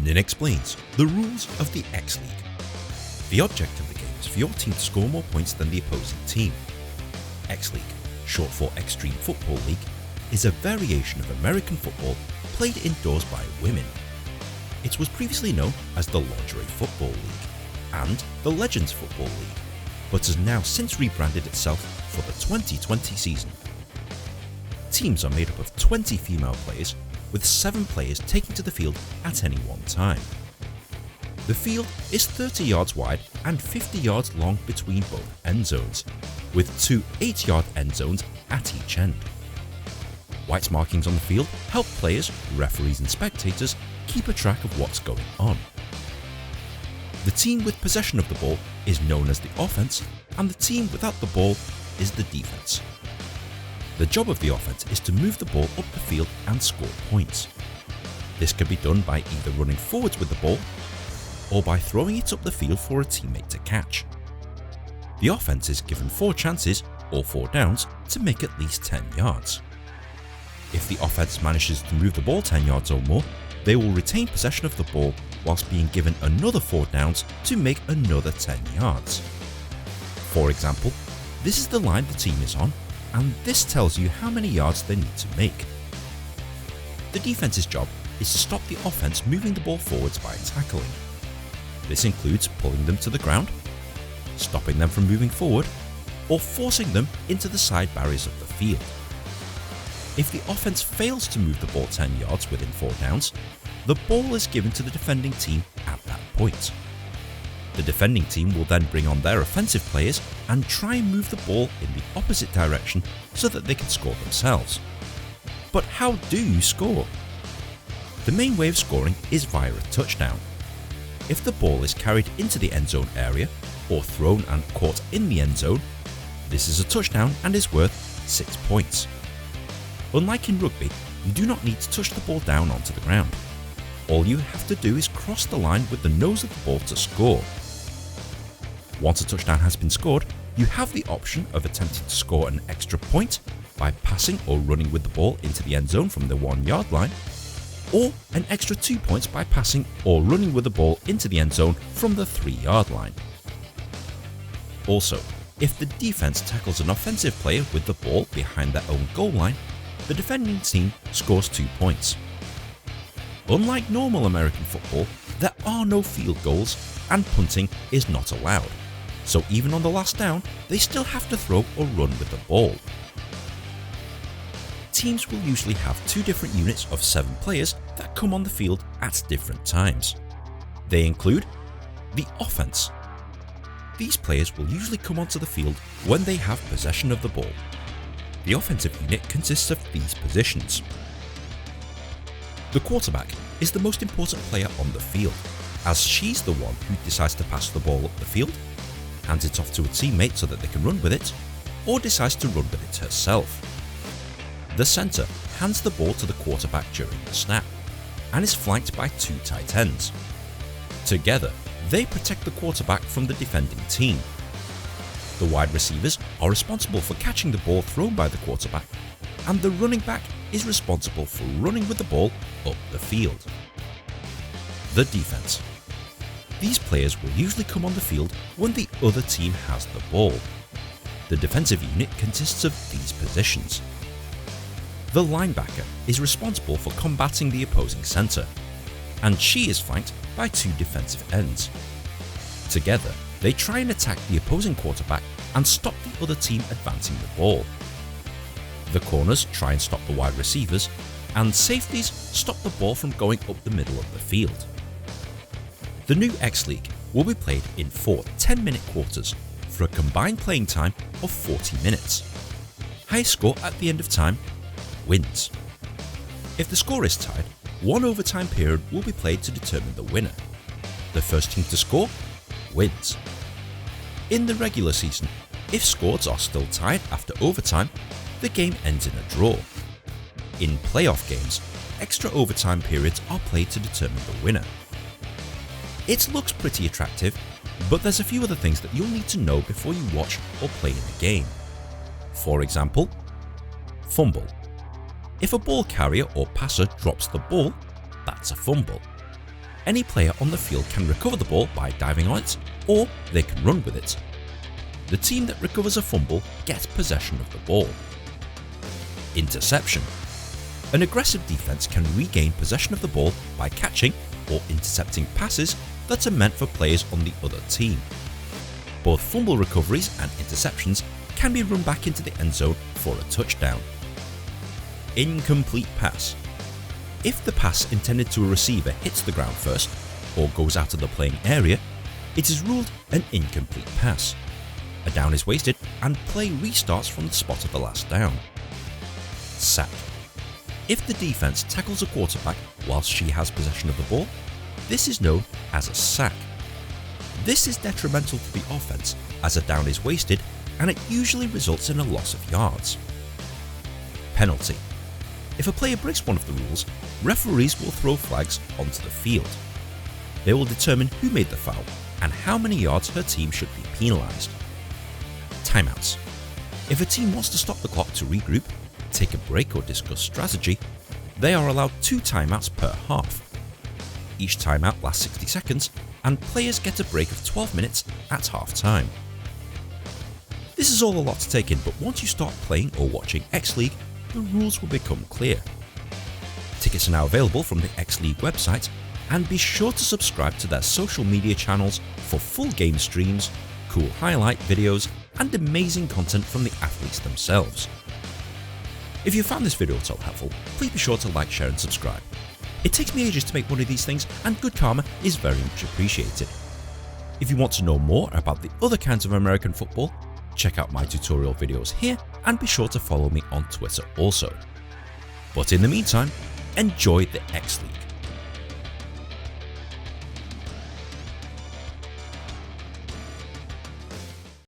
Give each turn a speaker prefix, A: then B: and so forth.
A: Nin explains the rules of the XLeague. The object of the game is for your team to score more points than the opposing team. XLeague, short for Extreme Football League, is a variation of American football played indoors by women. It was previously known as the Lingerie Football League and the Legends Football League, but has now since rebranded itself for the 2020 season. Teams are made up of 20 female players, with 7 players taking to the field at any one time. The field is 30 yards wide and 50 yards long between both end zones, with 2 8-yard end zones at each end. White markings on the field help players, referees and spectators keep a track of what's going on. The team with possession of the ball is known as the offense, and the team without the ball is the defense. The job of the offense is to move the ball up the field and score points. This can be done by either running forwards with the ball or by throwing it up the field for a teammate to catch. The offense is given 4 chances or 4 downs to make at least 10 yards. If the offense manages to move the ball 10 yards or more, they will retain possession of the ball whilst being given another 4 downs to make another 10 yards. For example, this is the line the team is on, and this tells you how many yards they need to make. The defense's job is to stop the offense moving the ball forwards by tackling. This includes pulling them to the ground, stopping them from moving forward, or forcing them into the side barriers of the field. If the offense fails to move the ball 10 yards within 4 downs, the ball is given to the defending team at that point. The defending team will then bring on their offensive players and try and move the ball in the opposite direction so that they can score themselves. But how do you score? The main way of scoring is via a touchdown. If the ball is carried into the end zone area or thrown and caught in the end zone, this is a touchdown and is worth 6 points. Unlike in rugby, you do not need to touch the ball down onto the ground. All you have to do is cross the line with the nose of the ball to score. Once a touchdown has been scored, you have the option of attempting to score an extra point by passing or running with the ball into the end zone from the 1-yard line, or an extra 2 points by passing or running with the ball into the end zone from the 3-yard line. Also, if the defense tackles an offensive player with the ball behind their own goal line, the defending team scores 2 points. Unlike normal American football, there are no field goals and punting is not allowed, so even on the last down, they still have to throw or run with the ball. Teams will usually have 2 different units of 7 players that come on the field at different times. They include the offense. These players will usually come onto the field when they have possession of the ball. The offensive unit consists of these positions. The quarterback is the most important player on the field, as she's the one who decides to pass the ball up the field, hands it off to a teammate so that they can run with it, or decides to run with it herself. The center hands the ball to the quarterback during the snap, and is flanked by 2 tight ends. Together, they protect the quarterback from the defending team. The wide receivers are responsible for catching the ball thrown by the quarterback, and the running back is responsible for running with the ball up the field. The defense. These players will usually come on the field when the other team has the ball. The defensive unit consists of these positions. The linebacker is responsible for combating the opposing center, and she is flanked by 2 defensive ends. Together, they try and attack the opposing quarterback and stop the other team advancing the ball. The corners try and stop the wide receivers, and safeties stop the ball from going up the middle of the field. The new XLeague will be played in 4 10-minute quarters for a combined playing time of 40 minutes. Highest score at the end of time wins. If the score is tied, 1 overtime period will be played to determine the winner. The first team to score wins. In the regular season, if scores are still tied after overtime, the game ends in a draw. In playoff games, extra overtime periods are played to determine the winner. It looks pretty attractive, but there's a few other things that you'll need to know before you watch or play in the game. For example, fumble. If a ball carrier or passer drops the ball, that's a fumble. any player on the field can recover the ball by diving on it, or they can run with it. The team that recovers a fumble gets possession of the ball. Interception. An aggressive defense can regain possession of the ball by catching or intercepting passes that are meant for players on the other team. Both fumble recoveries and interceptions can be run back into the end zone for a touchdown. Incomplete pass. If the pass intended to a receiver hits the ground first or goes out of the playing area, it is ruled an incomplete pass. A down is wasted and play restarts from the spot of the last down. Sack. If the defense tackles a quarterback whilst she has possession of the ball, this is known as a sack. This is detrimental to the offense as a down is wasted and it usually results in a loss of yards. Penalty. If a player breaks one of the rules, referees will throw flags onto the field. They will determine who made the foul and how many yards her team should be penalised. Timeouts. If a team wants to stop the clock to regroup, take a break or discuss strategy, they are allowed 2 timeouts per half. Each timeout lasts 60 seconds and players get a break of 12 minutes at half time. This is all a lot to take in, but once you start playing or watching XLeague, the rules will become clear. Tickets are now available from the XLeague website, and be sure to subscribe to their social media channels for full game streams, cool highlight videos, and amazing content from the athletes themselves. If you found this video at all helpful, please be sure to like, share and subscribe. It takes me ages to make one of these things, and good karma is very much appreciated. If you want to know more about the other kinds of American football, check out my tutorial videos here and be sure to follow me on Twitter also. But in the meantime, enjoy the XLeague.